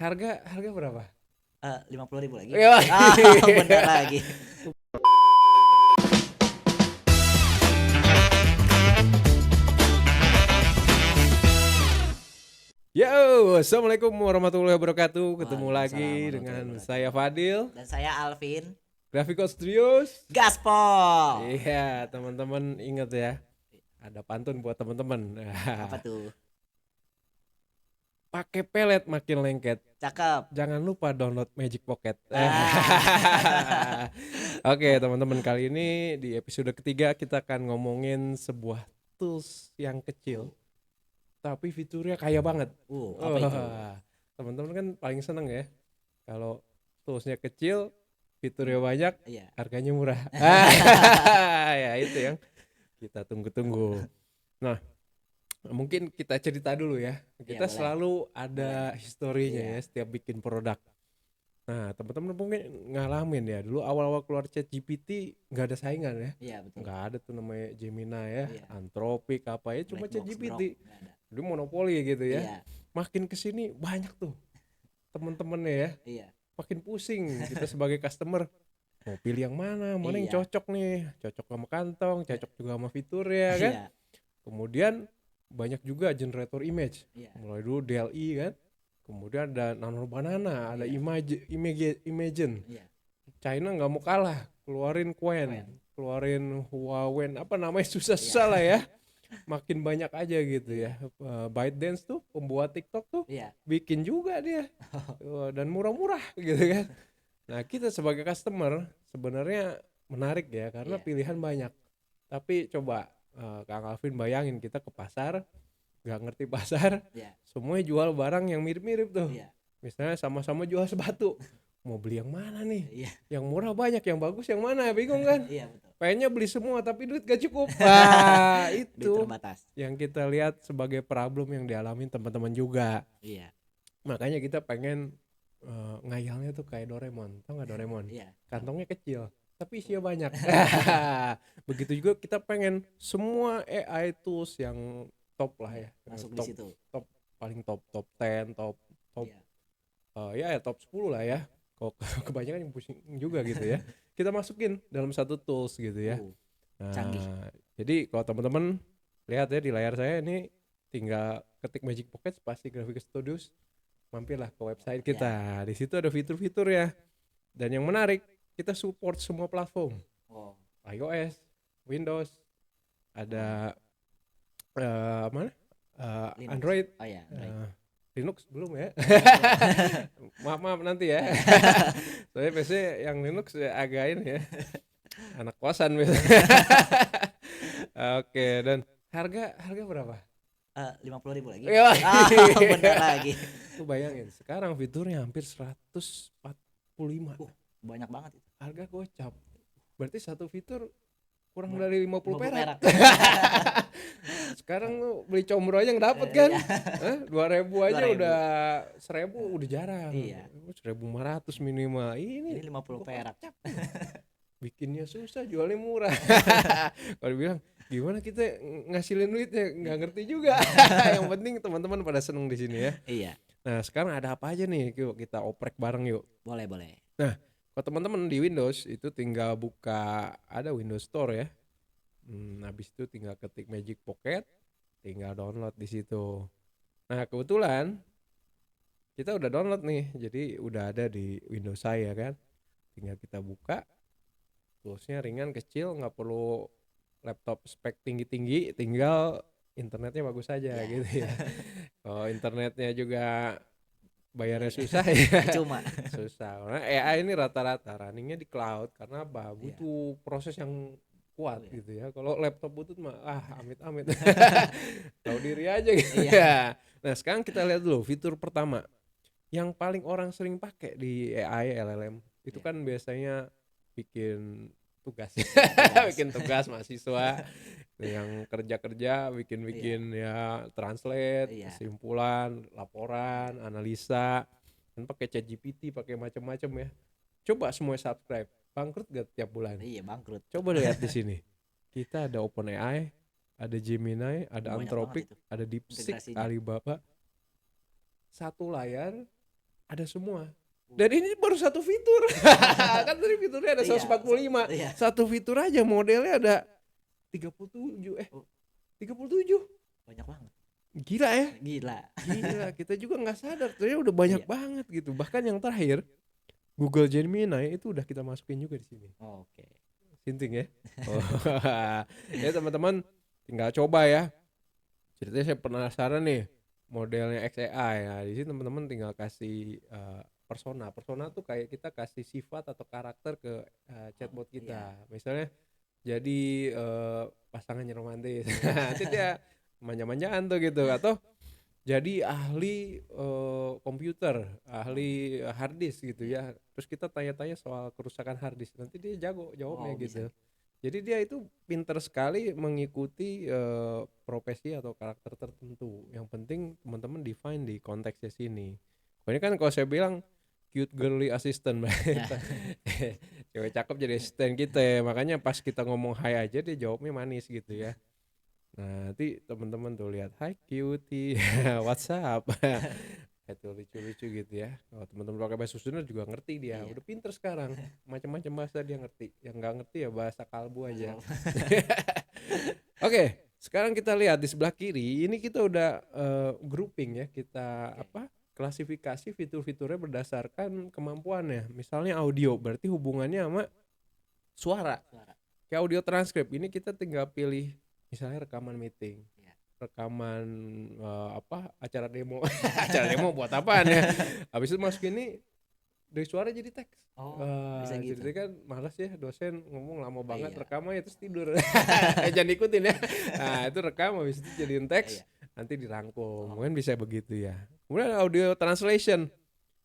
Harga berapa? 50.000 lagi. Ya. Bener lagi. Yo, assalamualaikum warahmatullahi wabarakatuh. Ketemu lagi Waalaikumsalam warahmatullahi dengan wabarakatuh. saya Fadil, Dan saya Alvin. Grafiko Studios. Gaspol. Iya, teman-teman ingat ya, ada pantun buat teman-teman. Apa tuh? Pakai pelet makin lengket. Cakep. Jangan lupa download Magic Pocket. Ah. Oke, teman-teman, kali ini di episode ketiga kita akan ngomongin sebuah tools yang kecil, tapi fiturnya kaya banget. Apa itu? Teman-teman kan paling seneng ya kalau toolsnya kecil, fiturnya banyak, Iya. harganya murah. Ya itu yang kita tunggu-tunggu. Nah, mungkin kita cerita dulu ya. Kita Boleh. selalu ada historinya Iya. ya setiap bikin produk. Nah, teman-teman mungkin ngalamin ya, dulu awal-awal keluar ChatGPT nggak ada saingan ya. Iya, betul. Nggak ada tuh namanya Gemini ya, Iya. Anthropic apa ya, cuma Black box ChatGPT. grok, nggak ada. Dulu monopoli gitu ya. Iya. Makin kesini banyak tuh temen-temennya ya, Iya. makin pusing kita sebagai customer mau pilih yang mana yang Iya. cocok nih, cocok sama kantong, cocok juga sama fiturnya kan. Iya. Kemudian banyak juga generator image, Iya. mulai dulu DALL-E kan, kemudian ada Nano Banana, ada Iya. Imagen. Iya. China nggak mau kalah, keluarin Qwen, keluarin Huawei, apa namanya, susah-susah Iya. lah ya. Makin banyak aja gitu ya. ByteDance tuh pembuat TikTok tuh Iya. bikin juga dia. Dan murah-murah gitu kan. Nah, kita sebagai customer sebenarnya menarik ya karena Iya. pilihan banyak. Tapi coba Kang Alvin bayangin kita ke pasar, nggak ngerti pasar, Iya. semuanya jual barang yang mirip-mirip tuh. Iya. Misalnya sama-sama jual sepatu, mau beli yang mana nih? Iya. Yang murah banyak, yang bagus yang mana? Bingung kan? Iya, betul. Pengennya beli semua tapi duit gak cukup. Wah, Duit itu terbatas. yang kita lihat sebagai problem yang dialami teman-teman juga. Iya. Makanya kita pengen ngayalnya tuh kayak Doraemon. Tau gak Doraemon? Iya. Kantongnya kecil tapi isinya banyak. Begitu juga kita pengen semua AI tools yang top lah ya. Masuk top, di situ. top paling top 10, top Iya. ya top 10 lah ya. Kok kebanyakan yang pusing juga gitu ya. Kita masukin dalam satu tools gitu ya. Canggih. Jadi kalau teman-teman lihat ya di layar saya ini, tinggal ketik Magic Pocket pasti Grafiko Studios, mampirlah ke website kita. Di situ ada fitur-fitur ya. Dan yang menarik, kita support semua platform. iOS, Windows, ada Android. Oh ya, Android. Linux belum ya. maaf nanti ya. Soalnya PC yang Linux ya agak ini ya, anak kosan biasanya. Oke, dan harga berapa? 50.000 lagi. Ya. Bener lagi. Lu bayangin, sekarang fiturnya hampir 145. Banyak banget itu. Harga gocap. Berarti satu fitur kurang dari 50 perak. Sekarang lu beli combro aja nggak dapet kan? 2.000 aja 2.000. udah 1.000 udah jarang. Iya. 1.500 minimal. Ini 50 perak. Bikinnya susah, jualnya murah. Kalau bilang gimana kita ngasilin duitnya, nggak ngerti juga. Yang penting teman-teman pada seneng di sini ya. Iya. Nah, sekarang ada apa aja nih? Yuk kita oprek bareng yuk. Boleh. Nah, kalau teman-teman di Windows itu tinggal buka, ada Windows Store ya. Habis itu tinggal ketik Magic Pocket, tinggal download di situ. Nah, kebetulan kita udah download nih, jadi udah ada di Windows saya kan. Tinggal kita buka, toolsnya ringan, kecil, nggak perlu laptop spek tinggi-tinggi, tinggal internetnya bagus aja gitu ya. Kalau internetnya juga bayarnya susah ya. Cuma Susah. Karena AI ini rata-rata runningnya di cloud karena apa? Butuh proses yang kuat gitu ya. Kalau laptop butut mah amit-amit. Tahu diri aja gitu ya. Nah, sekarang kita lihat dulu fitur pertama yang paling orang sering pakai di AI LLM itu kan biasanya bikin tugas. Bikin tugas mahasiswa yang kerja bikin ya, translate, kesimpulan, laporan, analisa, dan pakai ChatGPT, pakai macam-macam ya. Coba semua subscribe, bangkrut gak tiap bulan? Iya, bangkrut. Coba lihat di sini. Kita ada OpenAI, ada Gemini, ada Anthropic, ada DeepSeek, Alibaba. Satu layar ada semua. Dan ini baru satu fitur. Kan tadi fiturnya ada 145. Iya. Satu fitur aja modelnya ada 37. 37. Banyak banget. Gila ya? Gila. Kita juga nggak sadar ternyata udah banyak banget gitu. Bahkan yang terakhir Google Gemini itu udah kita masukin juga di sini. Oke. Sinting ya. Ya teman-teman tinggal coba ya. Ceritanya saya penasaran nih modelnya XAI. Nah, di sini teman-teman tinggal kasih persona. Persona tuh kayak kita kasih sifat atau karakter ke chatbot kita. Misalnya jadi pasangannya romantis. Nanti dia manja-manjaan tuh gitu, atau jadi ahli komputer, ahli hard disk gitu ya. Terus kita tanya-tanya soal kerusakan hard disk, nanti dia jago jawabnya gitu. Bisa. Jadi dia itu pinter sekali mengikuti profesi atau karakter tertentu. Yang penting teman-teman define di konteksnya sini. Ini kan kalau saya bilang cute girly assistant, cewek cakep jadi asisten kita ya. Makanya pas kita ngomong hai aja dia jawabnya manis gitu ya. Nah, nanti teman-teman tuh lihat, "Hi cutie, what's up?" Itu lucu-lucu gitu ya. Kalau teman-teman pakai bahasa Sunda juga ngerti dia. Udah pinter sekarang. Macam-macam bahasa dia ngerti. Yang nggak ngerti ya bahasa kalbu aja. Oke, sekarang kita lihat di sebelah kiri. Ini kita udah grouping ya. Kita klasifikasi fitur-fiturnya berdasarkan kemampuannya. Misalnya audio, berarti hubungannya sama suara. Kayak audio transkrip. Ini kita tinggal pilih misalnya rekaman meeting, rekaman acara demo. Acara demo buat apaan ya? Habis itu masuk ini dari suara jadi teks. Bisa gitu. Jadi kan malas ya dosen ngomong lama banget rekamannya terus tidur. Jangan ikutin ya. Nah itu rekam habis itu jadiin teks, nanti dirangkum. Mungkin bisa begitu ya. Kemudian audio translation.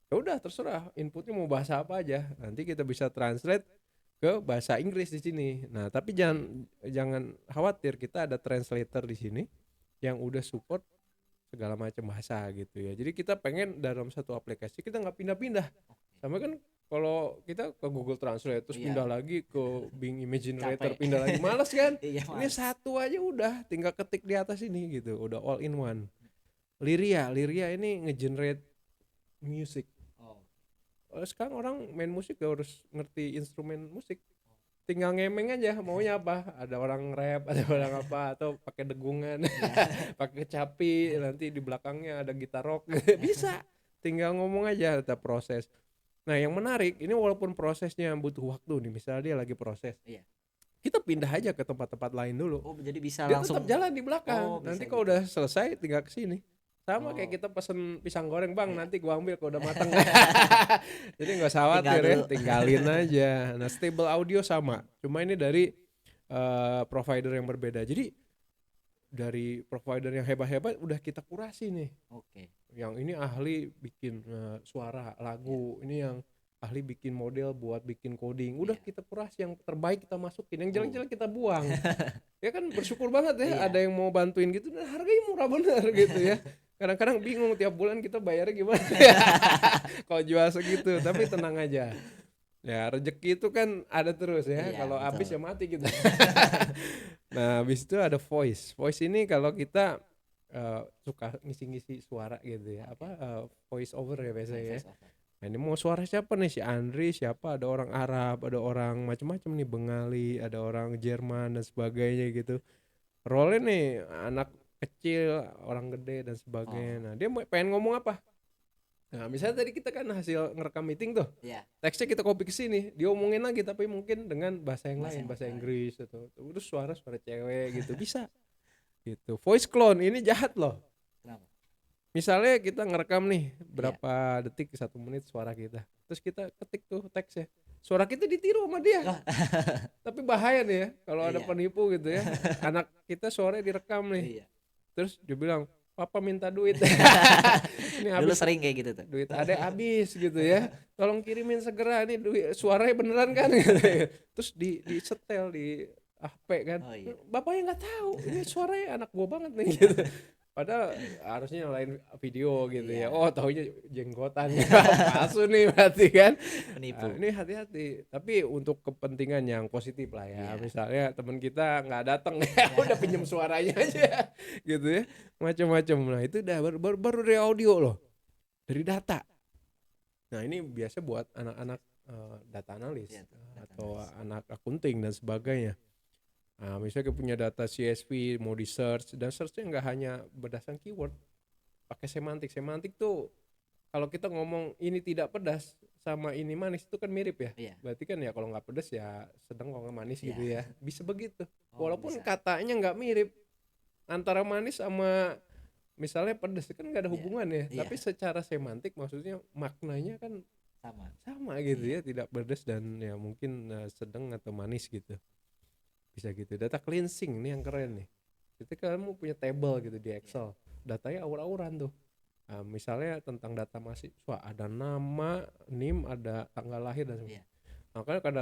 Ya udah terserah inputnya mau bahasa apa aja. Nanti kita bisa translate ke bahasa Inggris di sini. Nah, tapi jangan khawatir, kita ada translator di sini yang udah support segala macam bahasa gitu ya. Jadi kita pengen dalam satu aplikasi kita nggak pindah-pindah. Sama kan kalau kita ke Google Translate terus pindah lagi ke Bing Image Generator, pindah lagi males kan? Ini satu aja udah, tinggal ketik di atas ini gitu, udah all in one. Lyria ini nge-generate music. Sekarang orang main musik gak harus ngerti instrumen musik, tinggal ngemeng aja maunya apa, ada orang rap, ada orang apa, atau pakai degungan, pakai kecapi, nanti di belakangnya ada gitar rock, bisa, tinggal ngomong aja, ada proses. Nah yang menarik ini walaupun prosesnya butuh waktu nih, misalnya dia lagi proses, kita pindah aja ke tempat-tempat lain dulu. Jadi bisa dia langsung tetap jalan di belakang, nanti kalau udah selesai tinggal kesini. Sama kayak kita pesen pisang goreng, bang, nanti gua ambil kalau udah matang. Jadi nggak usah khawatir ya, tinggalin aja. Nah stable audio sama, cuma ini dari provider yang berbeda. Jadi dari provider yang hebat-hebat udah kita kurasi nih. Yang ini ahli bikin suara lagu, ini yang ahli bikin model buat bikin coding. Udah kita kurasi, yang terbaik kita masukin, yang jelek-jelek kita buang. Ya kan bersyukur banget ya ada yang mau bantuin gitu, dan harganya murah bener gitu ya. Kadang-kadang bingung tiap bulan kita bayarnya gimana ya kalau jual segitu, tapi tenang aja ya, rezeki itu kan ada terus ya, kalau habis ya mati kita. Nah habis itu ada voice ini kalau kita suka ngisi-ngisi suara gitu ya, voice over ya biasanya ya. Nah, ini mau suara siapa nih, si Andri siapa, ada orang Arab, ada orang macam-macam nih, Bengali, ada orang Jerman dan sebagainya gitu. Role nih anak kecil, orang gede dan sebagainya. Nah dia pengen ngomong apa, nah misalnya tadi kita kan hasil ngerekam meeting tuh, teksnya kita copy ke sini, dia omongin lagi tapi mungkin dengan bahasa yang lain, bahasa Inggris atau terus suara cewek gitu bisa gitu. Voice clone ini jahat loh. Misalnya kita ngerekam nih berapa detik, 1 menit suara kita, terus kita ketik tuh teksnya, suara kita ditiru sama dia. Tapi bahaya nih ya kalau ada penipu gitu ya. Anak kita suaranya direkam nih, terus dia bilang, papa minta duit. Ini habis. Dulu sering kayak gitu tuh. Duit adek habis gitu ya. Tolong kirimin segera nih duit, suaranya beneran kan gitu. Terus di setel di HP kan. Bapaknya nggak tahu, ini suaranya anak gua banget nih gitu. Padahal harusnya lain video gitu ya. Oh taunya jenggotan. Palsu nih berarti kan. Penipu. Ini hati-hati. Tapi untuk kepentingan yang positif lah ya. Misalnya teman kita nggak datang ya, udah pinjam suaranya aja gitu ya. Macam-macam. Nah itu udah baru dari audio loh. Dari data. Nah ini biasa buat anak-anak data analis Iya, data atau analis. anak akunting dan sebagainya. Nah, misalnya kita punya data CSV mau di search, dan searchnya nggak hanya berdasarkan keyword, pakai semantik. Semantik tuh kalau kita ngomong ini tidak pedas sama ini manis itu kan mirip ya. Iya. Berarti kan ya kalau nggak pedas ya sedang, kalau nggak manis gitu Iya. ya. Bisa begitu. Oh, Walaupun bisa. katanya nggak mirip, antara manis sama misalnya pedas kan nggak ada Iya. hubungan ya. Iya. Tapi secara semantik maksudnya maknanya kan sama gitu Iya. ya, tidak pedas dan ya mungkin sedang atau manis gitu. Bisa gitu. Data cleansing ini yang keren nih. Ketika kamu punya table gitu di Excel, datanya aur-auran tuh. Misalnya tentang data mahasiswa, ada nama, NIM, ada tanggal lahir dan sebagainya. Iya. Makanya kan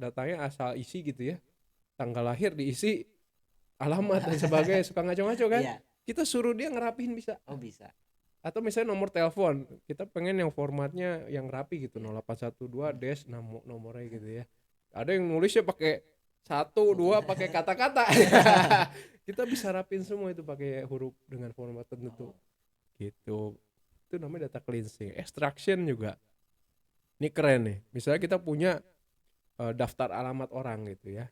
datanya asal isi gitu ya. Tanggal lahir diisi, alamat dan sebagainya, suka ngaco-ngaco kan? Iya. Kita suruh dia ngerapihin bisa. Oh, bisa. Atau misalnya nomor telepon, kita pengen yang formatnya yang rapi gitu, Iya. 0812 dash nomornya gitu ya. Ada yang nulisnya pakai 1, 2 pakai kata-kata. Kita bisa rapin semua itu pakai huruf dengan format tertentu. Gitu. Itu namanya data cleansing. Extraction juga. Ini keren nih. Misalnya kita punya daftar alamat orang gitu ya.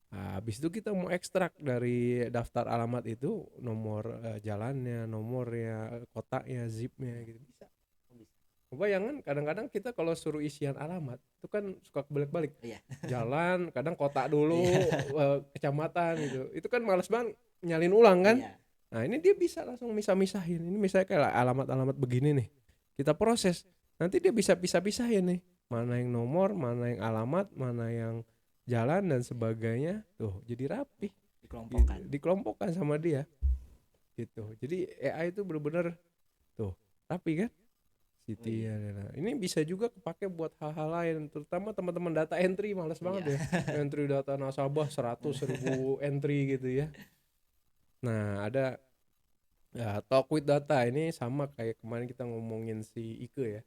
Nah, habis itu kita mau ekstrak dari daftar alamat itu nomor jalannya, nomornya, kotaknya, zipnya gitu bisa. Bayangkan kadang-kadang kita kalau suruh isian alamat itu kan suka balik-balik. Iya. Jalan, kadang kota dulu, kecamatan gitu. Itu kan males banget nyalin ulang kan. Iya. Nah ini dia bisa langsung misah-misahin. Ini misalnya kayak alamat-alamat begini nih, kita proses, nanti dia bisa pisah-pisahin nih, mana yang nomor, mana yang alamat, mana yang jalan dan sebagainya. Tuh jadi rapi, dikelompokkan sama dia gitu. Jadi AI itu benar-benar tuh rapi kan. City. Nah, ini bisa juga kepake buat hal-hal lain, terutama teman-teman data entry malas banget ya. Entry data nasabah 100.000 entry gitu ya. Nah ada ya, talk with data ini sama kayak kemarin kita ngomongin si Ike ya.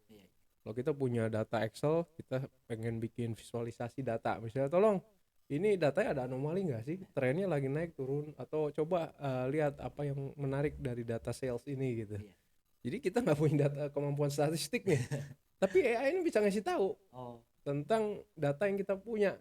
Kalau kita punya data Excel, kita pengen bikin visualisasi data, misalnya tolong ini datanya ada anomali nggak sih, trennya lagi naik turun, atau coba lihat apa yang menarik dari data sales ini gitu. Jadi kita nggak punya kemampuan statistik nih, tapi AI ini bisa ngasih tahu tentang data yang kita punya.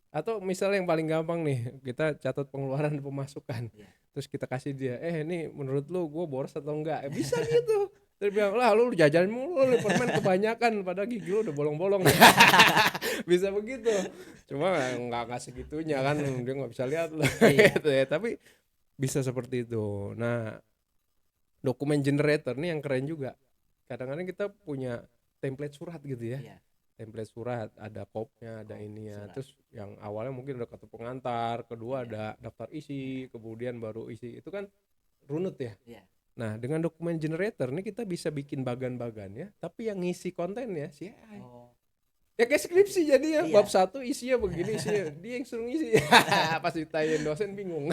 Atau misalnya yang paling gampang nih, kita catat pengeluaran dan pemasukan, terus kita kasih dia, ini menurut lu gue boros atau enggak? Bisa gitu. Terus bilang, lah lu jajan mulu, permen kebanyakan, padahal gigi lu udah bolong-bolong. Bisa begitu. Cuma nggak segitunya kan, dia nggak bisa lihat loh. Gitu ya. Tapi bisa seperti itu. Nah, dokumen generator nih yang keren juga. Kadang-kadang kita punya template surat gitu ya. Template surat, ada kopnya, ada ininya. Terus yang awalnya mungkin ada kata pengantar, kedua ada daftar isi, kemudian baru isi. Itu kan runut ya. Nah, dengan dokumen generator nih kita bisa bikin bagan-bagannya, tapi yang ngisi kontennya si AI. Ya kayak skripsi jadi ya, bab 1 isinya begini, isinya dia yang suruh ngisi. Pas ditanyain dosen bingung.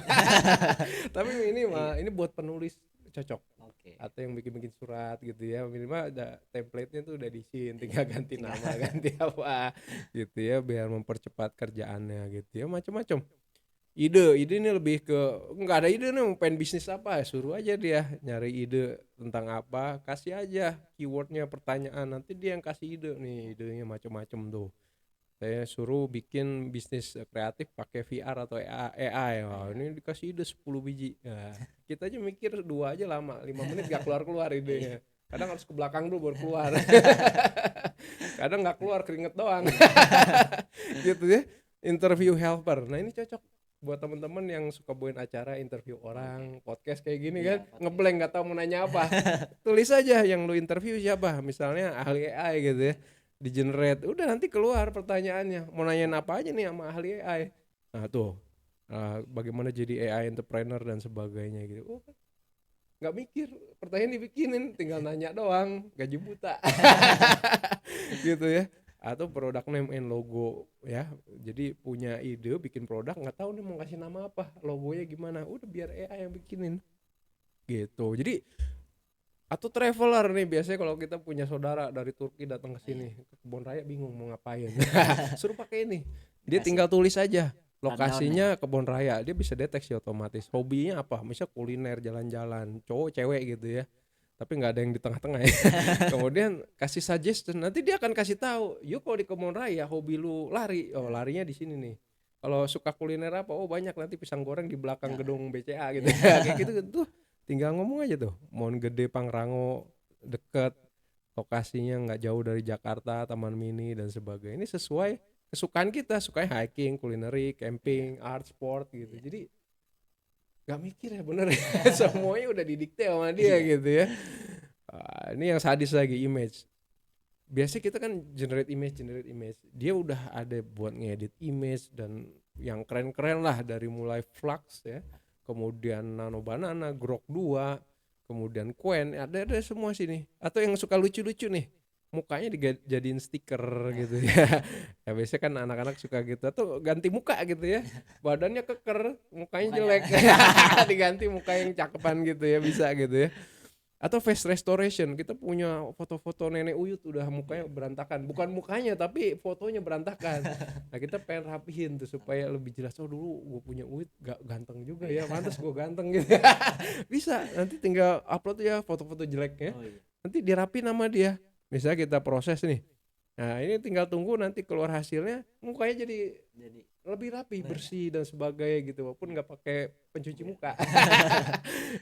Tapi ini mah ini buat penulis cocok. Atau yang bikin surat gitu ya, minimal ada template-nya tuh udah diisiin, tinggal ganti nama, ganti apa gitu ya, biar mempercepat kerjaannya gitu ya, macam-macam. Ide ini lebih ke nggak ada ide nih, mau pengen bisnis apa ya, suruh aja dia nyari ide tentang apa, kasih aja keywordnya, pertanyaan, nanti dia yang kasih ide nih, idenya macam-macam tuh. Saya suruh bikin bisnis kreatif pakai VR atau AI. Wah, ini dikasih ide 10 biji. Nah, kita aja mikir 2 aja lama, 5 menit gak keluar idenya. Kadang harus ke belakang dulu baru keluar. Kadang gak keluar, keringet doang. Gitu ya. Interview helper. Nah, ini cocok buat teman-teman yang suka bawain acara interview orang, podcast kayak gini kan, ngeblank gak tahu mau nanya apa. Tulis aja yang lu interview siapa, misalnya ahli AI gitu ya. Di generate, udah nanti keluar pertanyaannya, mau nanyain apa aja nih sama ahli AI. Nah tuh, bagaimana jadi AI entrepreneur dan sebagainya gitu. Nggak mikir, pertanyaan dibikinin, tinggal nanya doang, gaji buta. Gitu ya. Atau product name and logo ya, jadi punya ide bikin produk, nggak tahu nih mau kasih nama apa, logonya gimana, udah biar AI yang bikinin gitu. Jadi atau traveler nih, biasanya kalau kita punya saudara dari Turki datang ke sini ke kebun raya, bingung mau ngapain. Suruh pakai ini, dia tinggal tulis aja lokasinya kebun raya, dia bisa deteksi otomatis. Hobinya apa, misalnya kuliner, jalan-jalan, cowok cewek gitu ya. tapi nggak ada yang di tengah-tengah ya. Kemudian kasih suggestion, nanti dia akan kasih tahu, yuk kalau di Kebun Raya hobi lu lari, oh larinya di sini nih. Kalau suka kuliner apa, oh banyak nanti pisang goreng di belakang gedung BCA gitu. Kayak gitu tuh, tinggal ngomong aja tuh. Mon Gede, Pangrango, deket, lokasinya nggak jauh dari Jakarta, Taman Mini dan sebagainya. Ini sesuai kesukaan kita, suka hiking, kulineri, camping, art, sport gitu. Jadi nggak mikir ya bener ya. Semuanya udah didikte sama dia gitu ya. Ini yang sadis lagi, image. Biasanya kita kan generate image. Dia udah ada buat ngedit image dan yang keren-keren lah, dari mulai Flux ya, kemudian Nano Banana, Grok 2, kemudian Quen, ada semua sini. Atau yang suka lucu-lucu nih, mukanya dijadiin stiker gitu ya. Ya biasanya kan anak-anak suka gitu, atau ganti muka gitu ya, badannya keker, mukanya jelek, diganti muka yang cakepan gitu ya, bisa gitu ya. Atau face restoration, kita punya foto-foto nenek Uyut udah mukanya berantakan, bukan mukanya tapi fotonya berantakan. Nah kita pengen rapihin tuh supaya lebih jelas, oh dulu gue punya Uyut gak ganteng juga ya, pantas gue ganteng gitu. Bisa, nanti tinggal upload ya foto-foto jeleknya, nanti dirapin sama dia. Misalnya kita proses nih, nah ini tinggal tunggu nanti keluar hasilnya, mukanya jadi lebih rapi, bersih dan sebagainya gitu, walaupun nggak pakai pencuci muka.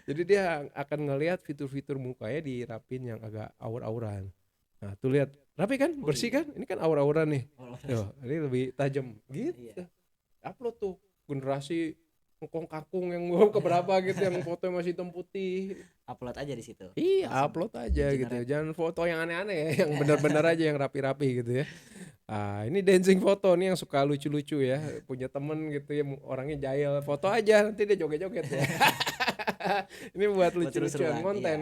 Jadi dia akan ngelihat fitur-fitur mukanya dirapin yang agak aur-auran. Nah tuh lihat, rapi kan, bersih kan, ini kan aur-auran nih. Ini lebih tajam gitu. Upload tuh generasi ngkong kakung yang keberapa gitu, yang foto masih hitam putih, upload aja di situ. Iya, upload aja gitu. Jangan foto yang aneh-aneh ya, yang benar-benar aja, yang rapi-rapi gitu ya. Ini dancing foto nih yang suka lucu-lucu ya. Punya temen gitu ya, orangnya jahil, foto aja nanti dia joget-joget ya. Ini buat lucu-lucuan, konten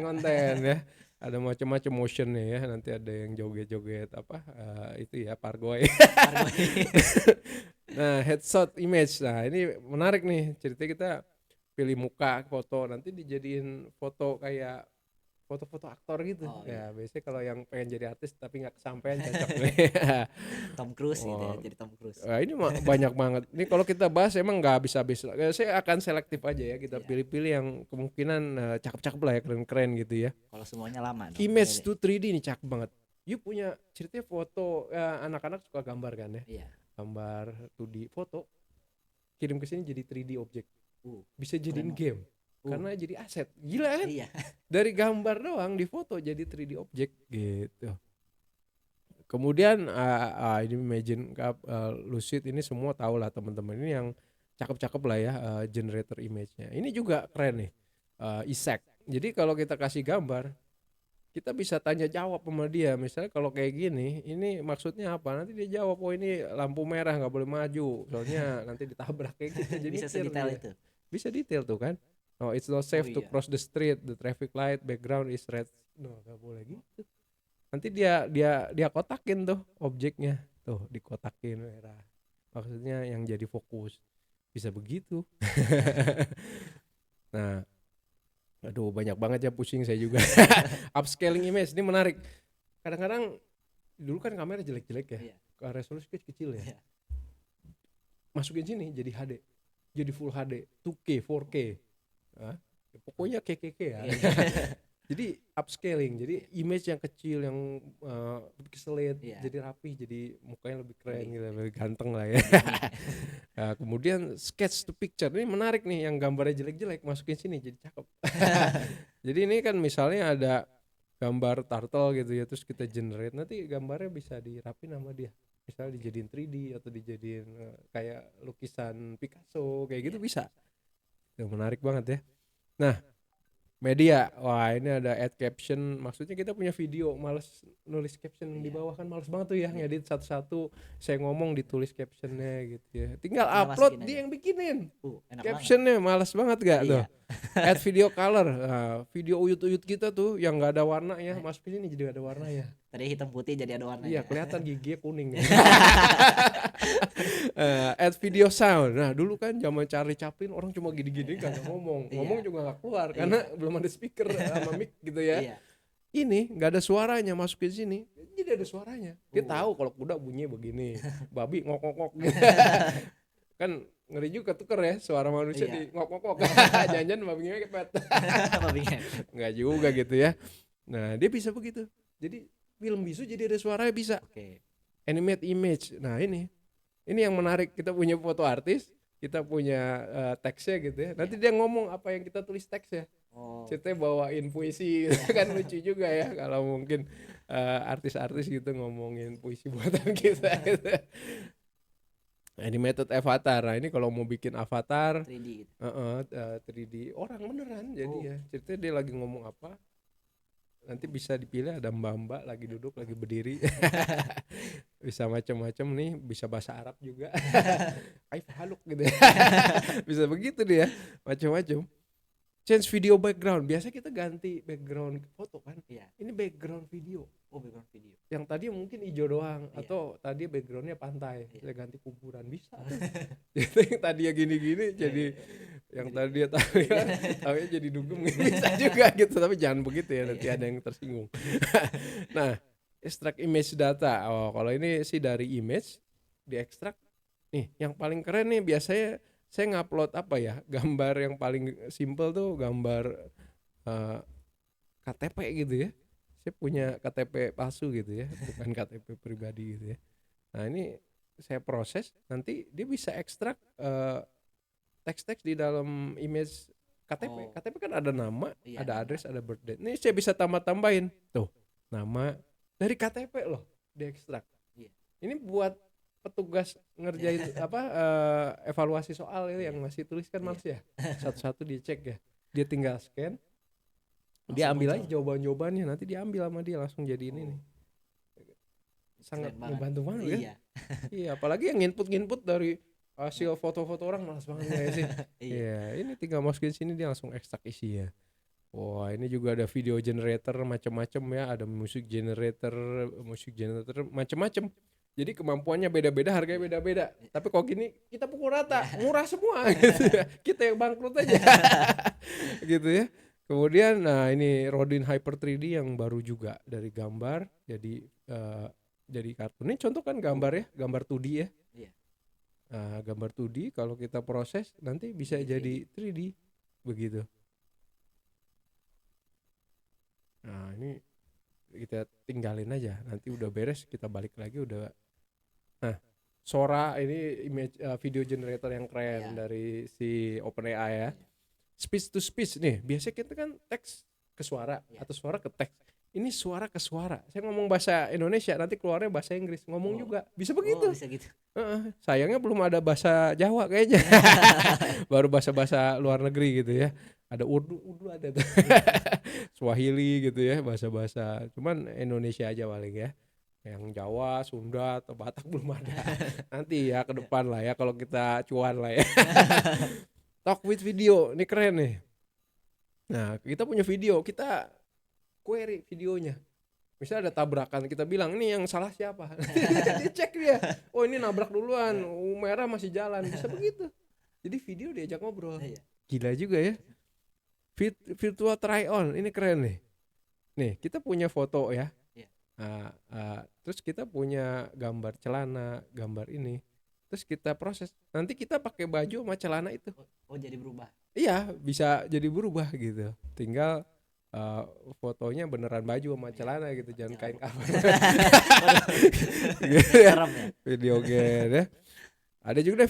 ya. Ada macam-macam motionnya ya. Nanti ada yang joget-joget apa itu ya, pargoy. Nah, headshot image. Nah, ini menarik nih. Cerita kita pilih muka foto, nanti dijadiin foto kayak foto-foto aktor gitu. Ya biasanya kalau yang pengen jadi artis tapi nggak kesampaian cocok nih. Tom Cruise gitu ya, jadi Tom Cruise. Ini banyak banget. Ini kalau kita bahas emang nggak habis-habis. Saya akan selektif aja ya, kita pilih-pilih yang kemungkinan cakep-cakep lah ya, keren-keren gitu ya. Kalau semuanya lama. Image to 3D ini cakep banget. You punya ceritanya foto, anak-anak suka gambar kan ya? Iya. Gambar 2D foto, kirim ke sini jadi 3D objek. Bisa jadiin game. Karena jadi aset. Gila kan? Iya. Dari gambar doang di foto jadi 3D objek gitu. Kemudian ini Imagine Cup, Lucid, ini semua tahu lah teman-teman, ini yang cakep-cakep lah ya, generator image-nya. Ini juga keren nih, Isaac. Jadi kalau kita kasih gambar, kita bisa tanya jawab sama dia. Misalnya kalau kayak gini, ini maksudnya apa? Nanti dia jawab, oh ini lampu merah nggak boleh maju, soalnya nanti ditabrak kayak gitu. Jadi bisa sedetail itu. Bisa detail tuh kan. Oh, it's not safe to cross the street, the traffic light background is red. No, nggak boleh gitu. Nanti dia kotakin tuh objeknya, tuh dikotakin merah. Maksudnya yang jadi fokus. Bisa begitu. Nah, aduh banyak banget ya, pusing saya juga. Upscaling image ini menarik. Kadang-kadang dulu kan kamera jelek-jelek ya, resolusi kecil ya. Masukin sini jadi HD, jadi Full HD, 2K, 4K. Pokoknya KKK ya. Jadi upscaling, jadi image yang kecil yang pixelate jadi rapi, jadi mukanya lebih keren gitu, lebih ganteng lah ya. Nah, kemudian sketch to picture ini menarik nih, yang gambarnya jelek-jelek masukin sini jadi cakep. Jadi ini kan misalnya ada gambar turtle gitu ya, terus kita generate, nanti gambarnya bisa dirapin sama dia. Misalnya dijadiin 3D atau dijadiin kayak lukisan Picasso kayak gitu bisa. Itu menarik banget ya. Nah, media, wah ini ada add caption, maksudnya kita punya video, males nulis caption di bawah kan, males banget tuh ya ngedit satu-satu, saya ngomong ditulis captionnya gitu ya, tinggal upload dia yang bikinin captionnya, males banget gak tuh. Add video color, video uyut-uyut kita tuh yang nggak ada warnanya, masukin ini jadi ada warnanya. Tadi hitam putih jadi ada warnanya. Iya, kelihatan giginya kuning. Add video sound. Nah dulu kan zaman Charlie Chaplin orang cuma gini-gini kan ngomong juga nggak keluar karena belum ada speaker sama mic gitu ya. Ini nggak ada suaranya, masukin sini jadi ada suaranya. Dia tahu kalau kuda bunyi begini, babi ngok-ngok gitu. kan ngeri juga tuker ya suara manusia Iya. di ngok-ngok. Jangan-jangan babi ngepet. Babi ngepet. Nggak juga gitu ya. Nah dia bisa begitu. Jadi film bisu jadi ada suaranya bisa. Oke. Animate image. Nah ini yang menarik, kita punya foto artis, kita punya teksnya gitu ya. Nanti dia ngomong apa yang kita tulis teksnya. Oh. Ceritanya bawain puisi gitu. Kan lucu juga ya kalau mungkin artis-artis gitu ngomongin puisi buatan kita gitu. Animated avatar. Nah ini kalau mau bikin avatar 3D gitu. 3D orang beneran jadi ya. Ceritanya dia lagi ngomong apa, nanti bisa dipilih ada mbak-mbak lagi duduk, lagi berdiri. Bisa macam-macam nih, bisa bahasa Arab juga. Aif haluk gitu ya. Bisa begitu dia, macam-macam. Change video background, biasa kita ganti background foto kan. Iya. Ini background video. Oh, background video. Yang tadi mungkin hijau doang, Iya. atau tadi backgroundnya pantai, Iya. kita ganti kuburan bisa. Jadi yang tadi ya gini-gini jadi yang tadi dia tahu ya jadi dugem bisa juga gitu, tapi jangan begitu ya, nanti ada yang tersinggung. Nah, extract image data. Oh, kalau ini sih dari image diekstrak. Nih, yang paling keren nih biasanya saya ngupload apa ya? Gambar yang paling simple tuh gambar KTP gitu ya. Saya punya KTP palsu gitu ya, bukan KTP pribadi gitu ya. Nah, ini saya proses, nanti dia bisa ekstrak teks-teks di dalam image KTP. Oh. KTP kan ada nama, Iya, ada nama. address, ada birth date. Ini saya bisa tambah-tambahin. Tuh, nama dari KTP loh, diekstrak. Iya. Ini buat petugas ngerjain evaluasi soal ya, yang masih tulis kan males ya. Satu-satu dicek ya. Dia tinggal scan. Dia Langsung ambil muncul. aja jawaban-jawabannya, nanti diambil sama dia langsung jadi ini nih. Sangat Keren banget. membantu banget kan? Iya. Iya, apalagi yang input dari hasil foto-foto orang malas banget ya sih. Iya, ini tinggal masukin sini dia langsung ekstrak isinya. Wah, ini juga ada video generator macam-macam ya, ada music generator macam-macam. Jadi kemampuannya beda-beda, harganya beda-beda. Tapi kok gini kita pukul rata, murah semua gitu ya. Kita yang bangkrut aja. Gitu ya. Kemudian nah ini Rodin Hyper 3D yang baru juga, dari gambar jadi kartun. Ini contoh kan gambar ya, gambar 2D ya. Iya. Nah, gambar 2D kalau kita proses nanti bisa jadi 3D begitu. Nah, ini kita tinggalin aja, nanti udah beres kita balik lagi udah. Nah, Sora ini image video generator yang keren dari si OpenAI ya. Speech to speech nih, biasanya kita kan teks ke suara atau suara ke teks. Ini suara ke suara. Saya ngomong bahasa Indonesia, nanti keluarnya bahasa Inggris. Ngomong juga bisa begitu. Bisa gitu. Sayangnya belum ada bahasa Jawa kayaknya. Baru bahasa-bahasa luar negeri gitu ya. Ada Urdu ada tuh. Swahili gitu ya, bahasa-bahasa. Cuman Indonesia aja paling ya. Yang Jawa, Sunda atau Batak belum ada. Nanti ya ke depan lah ya kalau kita cuan lah ya. Talk with video, ini keren nih. Nah, kita punya video, kita query videonya. Misalnya ada tabrakan, kita bilang ini yang salah siapa. Dicek dia. Oh ini nabrak duluan, merah masih jalan, bisa begitu. Jadi video diajak ngobrol. Gila juga ya. Virtual try on, ini keren nih. Nih kita punya foto ya. Terus kita punya gambar celana, gambar ini. Terus kita proses. Nanti kita pakai baju sama celana itu. Oh jadi berubah. Iya, bisa jadi berubah gitu. Tinggal fotonya beneran baju sama celana gitu, jangan kain kafan. Gitu ya. Video game ya. Ada juga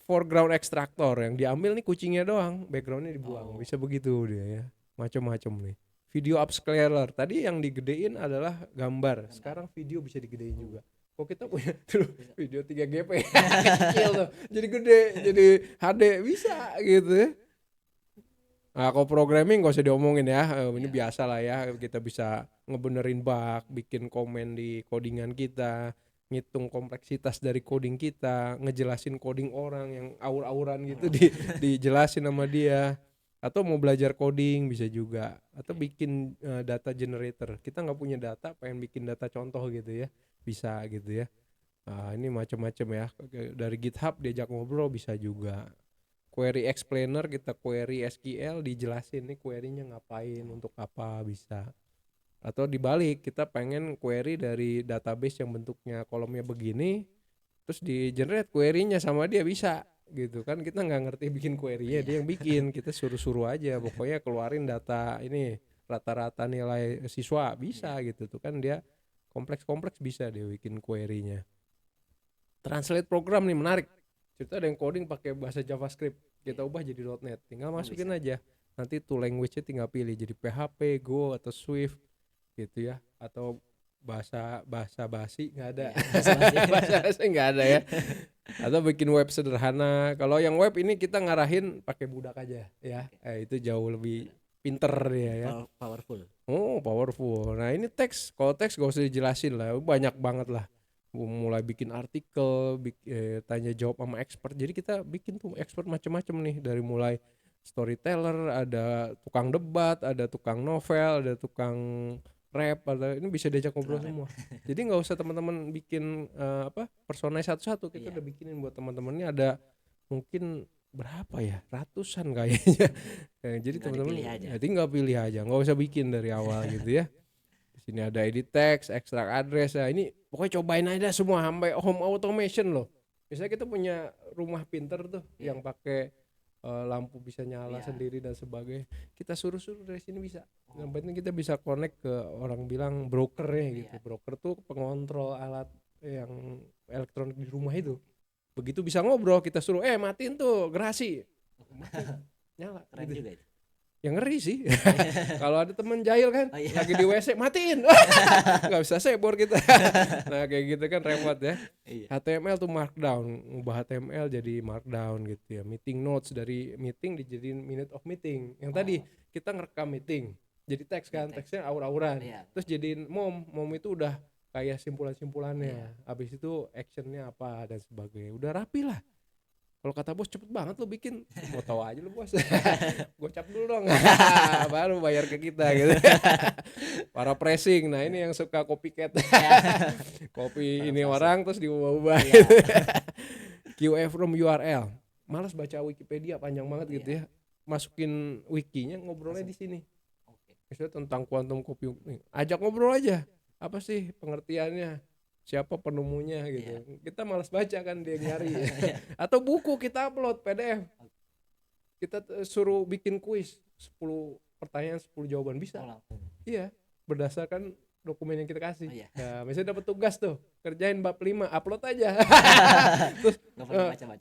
foreground extractor yang diambil nih kucingnya doang, backgroundnya dibuang. Bisa begitu dia ya. Macam-macam nih. Video upscaler tadi yang digedein adalah gambar. Sekarang video bisa digedein juga. Kok kita punya tuh video 3GP kecil tuh jadi gede, jadi HD bisa gitu ya. Nah, kalau programming gak usah diomongin ya, ini biasa lah ya, kita bisa ngebenerin bug, bikin komen di codingan kita, ngitung kompleksitas dari coding kita, ngejelasin coding orang yang aur-auran gitu dijelasin sama dia. Atau mau belajar coding bisa juga, atau bikin data generator. Kita nggak punya data, pengen bikin data contoh gitu ya, bisa gitu ya. Ini macam-macam ya, dari GitHub diajak ngobrol bisa juga. Query explainer, kita query SQL, dijelasin nih query-nya ngapain, untuk apa, bisa. Atau dibalik, kita pengen query dari database yang bentuknya kolomnya begini, terus di generate query-nya sama dia bisa. gitu kan, kita nggak ngerti bikin query-nya, dia yang bikin, kita suruh-suruh aja pokoknya keluarin data ini rata-rata nilai siswa bisa gitu tuh kan, dia kompleks bisa dia bikin query-nya. Translate program nih menarik, cerita ada yang coding pakai bahasa JavaScript, kita ubah jadi .NET, tinggal masukin aja, nanti tuh language-nya tinggal pilih jadi PHP, Go atau Swift gitu ya, atau bahasa basi nggak ada, bahasa basi nggak ada ya, atau bikin web sederhana. Kalau yang web ini kita ngarahin pakai budak aja ya, itu jauh lebih pinter dia ya. Powerful. Oh powerful. Nah ini teks, kalau teks gak usah dijelasin lah, banyak banget lah, mulai bikin artikel, tanya jawab sama expert. Jadi kita bikin tuh expert macam-macam nih, dari mulai storyteller, ada tukang debat, ada tukang novel, ada tukang rap, ada, ini bisa diajak ngobrol semua. Jadi nggak usah teman-teman bikin persona satu-satu, kita udah bikinin buat teman-temannya, ada mungkin berapa ya, ratusan kayaknya. Jadi teman-teman tinggal pilih aja, nggak usah bikin dari awal gitu ya. Di sini ada edit text, extract address. Nah ini pokoknya cobain aja semua sampai home automation loh. Misalnya kita punya rumah pinter tuh yang pakai lampu bisa nyala sendiri dan sebagainya, kita suruh-suruh dari sini bisa. Yang penting kita bisa connect ke orang bilang brokernya gitu. Broker tuh pengontrol alat yang elektronik di rumah itu. Begitu bisa ngobrol, kita suruh matiin tuh gerasi, nyala. Keren gitu. Juga itu. Yang ngeri sih. Kalau ada temen jahil kan lagi di WC matiin, nggak bisa seboard kita. Nah kayak gitu kan repot ya. HTML tuh markdown, ngubah HTML jadi markdown gitu ya. Meeting notes, dari meeting dijadiin minute of meeting. Yang tadi kita ngerekam meeting jadi teks kan, teksnya aur-auran, terus jadiin mom itu udah kayak simpulan-simpulannya, habis itu actionnya apa dan sebagainya, udah rapi lah. Kalau kata bos cepet banget lo bikin, mau tahu aja lo bos. Gocap dulu dong. Baru bayar ke kita gitu. Para pressing, nah ini yang suka copycat. Copy ini orang terus diubah-ubah. QA from URL, malas baca Wikipedia panjang banget gitu ya, masukin wikinya, ngobrolnya di sini. Misalnya tentang quantum computing, ajak ngobrol aja, apa sih pengertiannya, siapa penemunya gitu. Kita malas baca kan, dia nyari. Atau buku kita upload PDF, kita suruh bikin kuis 10 pertanyaan 10 jawaban bisa. Iya, berdasarkan dokumen yang kita kasih. Nah, misalnya dapat tugas tuh, kerjain bab 5, upload aja. Terus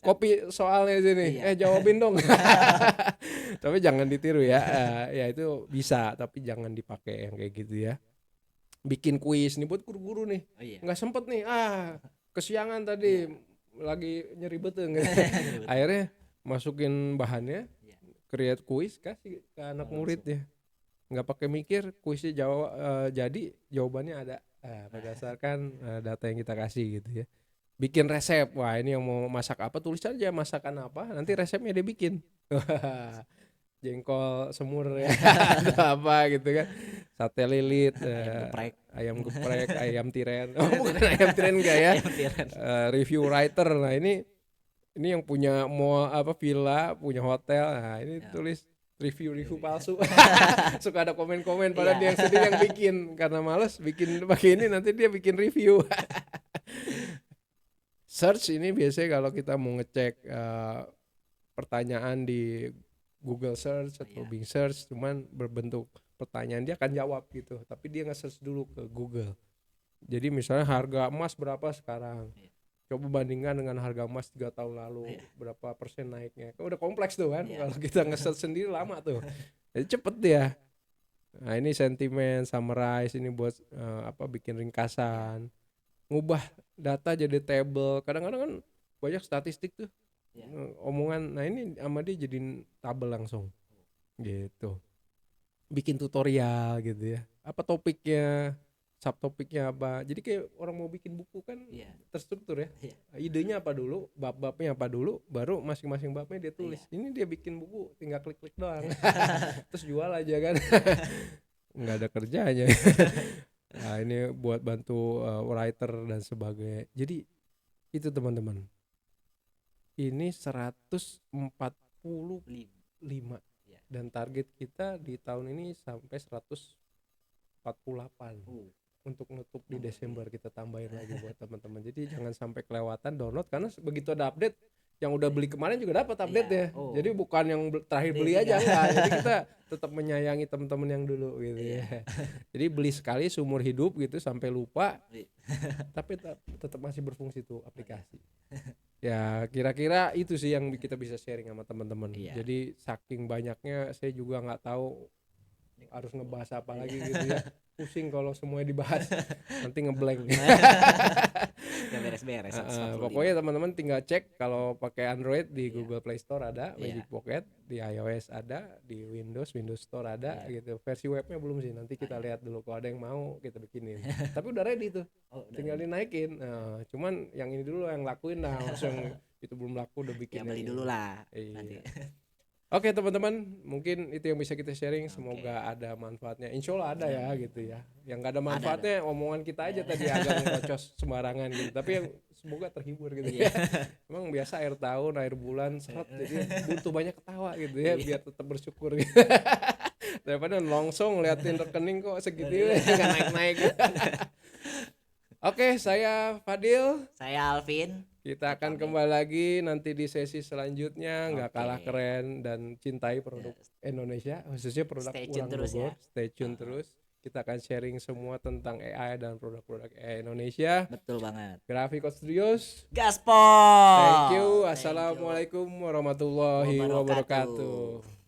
copy soalnya sini, jawabin dong. Tapi jangan ditiru ya. Ya itu bisa, tapi jangan dipakai yang kayak gitu ya. Bikin kuis nih buat guru-guru nih, nggak sempet nih, kesiangan tadi, lagi nyeri betul gitu. Akhirnya masukin bahannya, create kuis, kasih ke anak muridnya, nggak pakai mikir, kuisnya jadi jawabannya ada berdasarkan data yang kita kasih gitu ya. Bikin resep, wah ini yang mau masak apa, tulis aja masakan apa, nanti resepnya dia bikin. Jengkol semur ya, atau apa gitu kan, sate lilit, ayam geprek, ayam tiren, bukan ayam tiren enggak ya, review writer. Nah ini yang punya mau villa, punya hotel, nah ini tulis review palsu. Suka ada komen-komen pada dia yang sendiri yang bikin, karena males bikin pakai ini, nanti dia bikin review. Search ini biasanya kalau kita mau ngecek pertanyaan di Google Search atau Bing Search, cuman berbentuk pertanyaan, dia akan jawab gitu, tapi dia nge-search dulu ke Google. Jadi misalnya harga emas berapa sekarang, coba bandingkan dengan harga emas 3 tahun lalu, berapa persen naiknya. Kan udah kompleks tuh kan, kalau kita nge-search sendiri lama tuh, jadi cepet dia. Nah ini sentimen, summarize, ini buat bikin ringkasan, ngubah data jadi table. Kadang-kadang kan banyak statistik tuh, omongan, nah ini sama dia jadiin tabel langsung gitu. Bikin tutorial gitu ya, apa topiknya, subtopiknya apa, jadi kayak orang mau bikin buku kan, terstruktur ya. Idenya apa dulu, bab-babnya apa dulu, baru masing-masing babnya dia tulis. Ini dia bikin buku tinggal klik-klik doang. Terus jual aja kan. Nggak ada kerjanya. Nah ini buat bantu writer dan sebagainya. Jadi itu teman-teman, ini 145 dan target kita di tahun ini sampai 148 untuk nutup di Desember. Kita tambahin lagi buat teman-teman. Jadi jangan sampai kelewatan download, karena begitu ada update yang udah beli kemarin juga dapat update-nya. Iya. Oh. Jadi bukan yang terakhir beli aja enggak. Jadi kita tetap menyayangi teman-teman yang dulu gitu ya. Jadi beli sekali seumur hidup gitu sampai lupa. Tapi tetap masih berfungsi tuh aplikasi. Ya kira-kira itu sih yang kita bisa sharing sama teman-teman. Iya. Jadi saking banyaknya saya juga nggak tahu harus ngebahas apa lagi gitu ya. Pusing kalau semuanya dibahas nanti ngeblank. Gak beres-beres. Pokoknya teman-teman tinggal cek kalau pakai Android di Iya. Google Play Store ada Iya. Magic Pocket, di iOS ada, di Windows Store ada gitu. Versi webnya belum sih, nanti kita lihat dulu, kalau ada yang mau kita bikinin. Tapi udah ready tuh, tinggal dinaikin. Cuman yang ini dulu yang lakuin, nah langsung itu belum laku udah bikin. Ya beli dulu lah. Iya. Nanti. Oke teman-teman, mungkin itu yang bisa kita sharing. Semoga ada manfaatnya. Insya Allah ada ya gitu ya. Yang nggak ada manfaatnya omongan kita aja tadi agak ngocos sembarangan gitu. Tapi yang semoga terhibur gitu ya. Emang biasa akhir tahun, akhir bulan seret, jadi butuh banyak ketawa gitu ya biar tetap bersyukur gitu. Daripada longsong ngeliatin rekening kok segitu ya nggak naik-naik. Oke, saya Fadil. Saya Alvin. Kita akan kembali lagi nanti di sesi selanjutnya. Nggak kalah keren dan cintai produk Indonesia, khususnya produk Ulang Bogor. Stay tune terus. Kita akan sharing semua tentang AI dan produk-produk AI Indonesia. Betul banget. Graphic Studios. Gaspol. Thank you. Assalamualaikum warahmatullahi wabarakatuh.